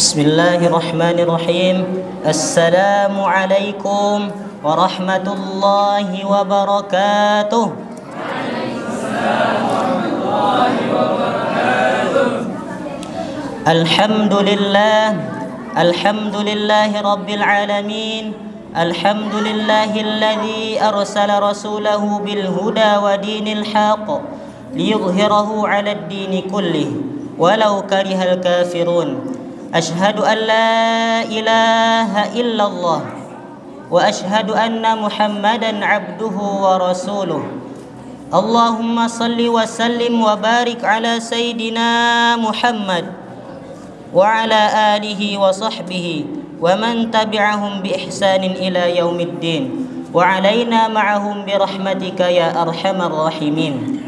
Bismillahirrahmanirrahim. Assalamualaikum warahmatullahi wabarakatuh. Waalaikumsalam warahmatullahi wabarakatuh. Alhamdulillahi rabbil alamin. Alhamdulillahilladzi arsala rasulahu bil huda wa dinil haqq liyudhhirahu 'alad dini kullih walau karihal kafirun. Ashhadu an la ilaha illallah wa ashhadu anna Muhammadan abduhu wa rasuluh. Allahumma salli wa sallim wa barik ala Sayyidina Muhammad wa ala alihi wa sahbihi wa man tabi'ahum bi ihsanin ila yaumiddin wa alaina ma'ahum bi rahmatika ya arhamar rahimin.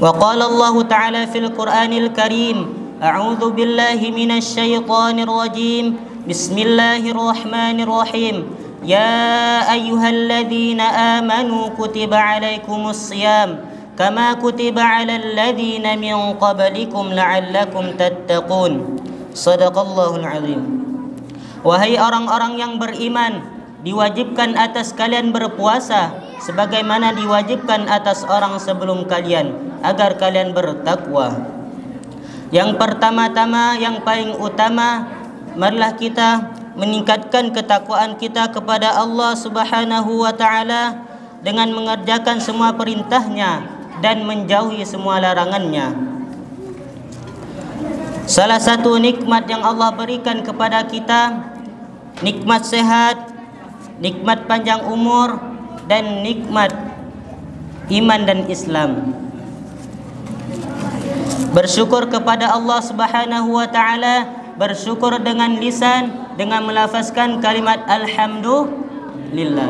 Wa qala Allah ta'ala fil Qur'anil Karim, a'udzu billahi minasy syaithanir rajim. Bismillahirrahmanirrahim. Ya ayyuhalladzina amanu kutiba 'alaikumus shiyam kama kutiba 'alal ladzina min qablikum la'allakum tattaqun. Shadaqallahul azim. Wahai orang-orang yang beriman, diwajibkan atas kalian berpuasa sebagaimana diwajibkan atas orang sebelum kalian agar kalian bertakwa. Yang pertama-tama, yang paling utama, marilah kita meningkatkan ketakwaan kita kepada Allah Subhanahu wa ta'ala dengan mengerjakan semua perintahnya dan menjauhi semua larangannya. Salah satu nikmat yang Allah berikan kepada kita, nikmat sehat, nikmat panjang umur, dan nikmat iman dan Islam. Bersyukur kepada Allah Subhanahu wa ta'ala, bersyukur dengan lisan dengan melafazkan kalimat alhamdulillah.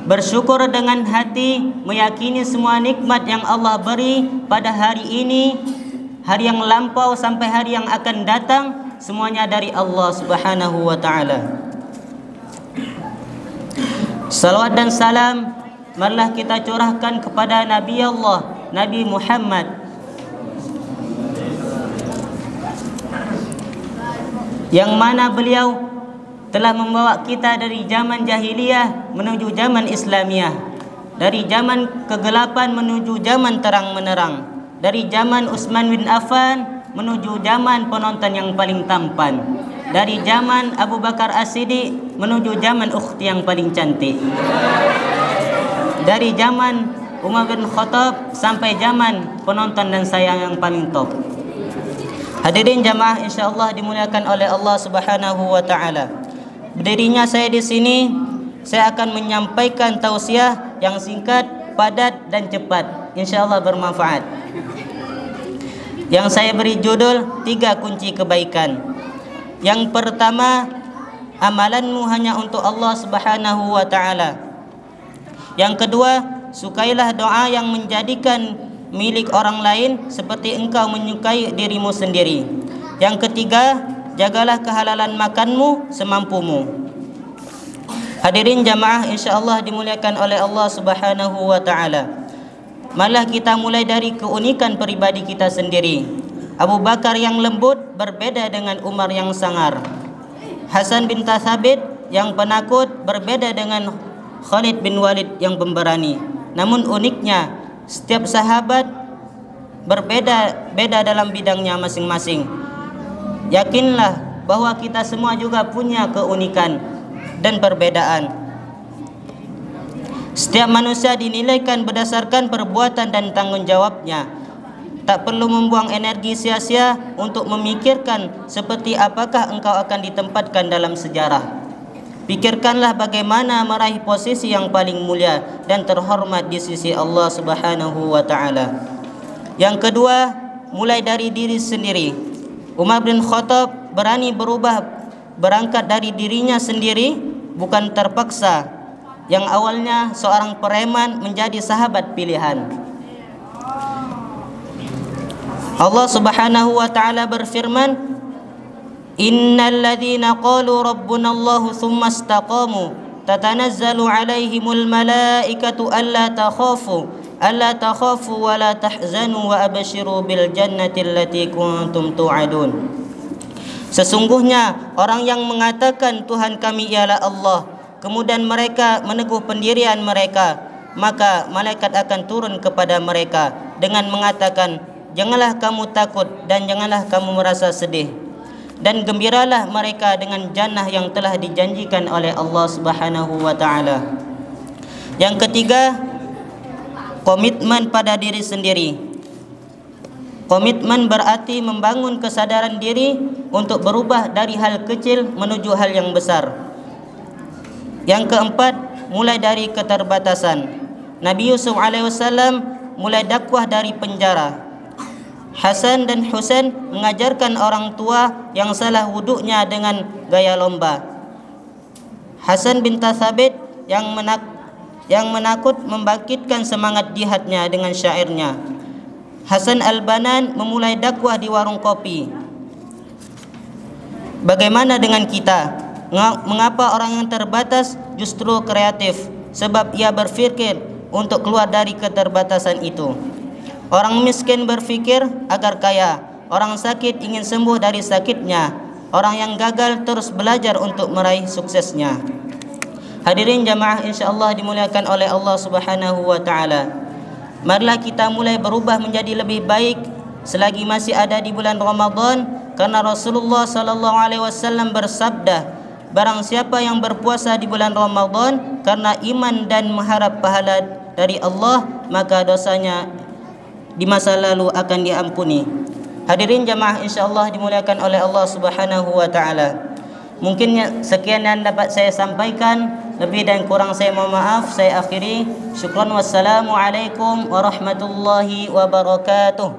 Bersyukur dengan hati, meyakini semua nikmat yang Allah beri pada hari ini, hari yang lampau sampai hari yang akan datang, semuanya dari Allah Subhanahu wa ta'ala. Salawat dan salam marilah kita curahkan kepada Nabi Allah, Nabi Muhammad, yang mana beliau telah membawa kita dari zaman jahiliyah menuju zaman Islamiyah, dari zaman kegelapan menuju zaman terang menerang, dari zaman Utsman bin Affan menuju zaman penonton yang paling tampan, dari zaman Abu Bakar As-Siddiq menuju zaman ukhti yang paling cantik, dari zaman Umar bin Khattab sampai zaman penonton dan sayang yang paling top. Hadirin jamaah insyaallah dimuliakan oleh Allah Subhanahu wa taala. Berdirinya saya di sini, saya akan menyampaikan tausiah yang singkat, padat dan cepat. Insyaallah bermanfaat. Yang saya beri judul 3 kunci kebaikan. Yang pertama, amalanmu hanya untuk Allah Subhanahu wa taala. Yang kedua, sukailah doa yang menjadikan milik orang lain seperti engkau menyukai dirimu sendiri. Yang ketiga, jagalah kehalalan makanmu semampumu. Hadirin jamaah insyaallah dimuliakan oleh Allah Subhanahu wa taala. Malah kita mulai dari keunikan pribadi kita sendiri. Abu Bakar yang lembut berbeda dengan Umar yang sangar. Hasan bin Thabit yang penakut berbeda dengan Khalid bin Walid yang pemberani. Namun uniknya, setiap sahabat berbeda-beda dalam bidangnya masing-masing. Yakinlah bahwa kita semua juga punya keunikan dan perbedaan. Setiap manusia dinilaikan berdasarkan perbuatan dan tanggung jawabnya. Tak perlu membuang energi sia-sia untuk memikirkan seperti apakah engkau akan ditempatkan dalam sejarah. Pikirkanlah bagaimana meraih posisi yang paling mulia dan terhormat di sisi Allah Subhanahu wa taala. Yang kedua, mulai dari diri sendiri. Umar bin Khattab berani berangkat dari dirinya sendiri, bukan terpaksa. Yang awalnya seorang preman menjadi sahabat pilihan. Allah Subhanahu wa taala berfirman, Innal ladzina qalu rabbuna Allahu tsumma istaqamu tatanazzalu 'alaihimul malaikatu alla takhafu wa la tahzanu wa abshiru bil jannati allati kuntum tu'adun. Sesungguhnya orang yang mengatakan Tuhan kami ialah Allah, kemudian mereka meneguh pendirian mereka, maka malaikat akan turun kepada mereka dengan mengatakan, janganlah kamu takut dan janganlah kamu merasa sedih, dan gembiralah mereka dengan jannah yang telah dijanjikan oleh Allah Subhanahu wa taala. Yang ketiga, komitmen pada diri sendiri. Komitmen berarti membangun kesadaran diri untuk berubah dari hal kecil menuju hal yang besar. Yang keempat, mulai dari keterbatasan. Nabi Yusuf alaihissalam mulai dakwah dari penjara. Hasan dan Husain mengajarkan orang tua yang salah wuduknya dengan gaya lomba. Hasan bin Thabit yang menakut membangkitkan semangat jihadnya dengan syairnya. Hasan al-Banna memulai dakwah di warung kopi. Bagaimana dengan kita? Mengapa orang yang terbatas justru kreatif? Sebab ia berpikir untuk keluar dari keterbatasan itu. Orang miskin berpikir agar kaya. Orang sakit ingin sembuh dari sakitnya. Orang yang gagal terus belajar untuk meraih suksesnya. Hadirin jamaah insyaallah dimuliakan oleh Allah Subhanahu wa taala. Marilah kita mulai berubah menjadi lebih baik selagi masih ada di bulan Ramadan, karena Rasulullah sallallahu alaihi wasallam bersabda, barang siapa yang berpuasa di bulan Ramadan karena iman dan mengharap pahala dari Allah, maka dosanya di masa lalu akan diampuni. Hadirin jamaah insyaallah dimuliakan oleh Allah Subhanahu wa taala. Mungkin sekian yang dapat saya sampaikan. Lebih dan kurang saya mohon maaf. Saya akhiri. Syukran, wassalamualaikum warahmatullahi wabarakatuh.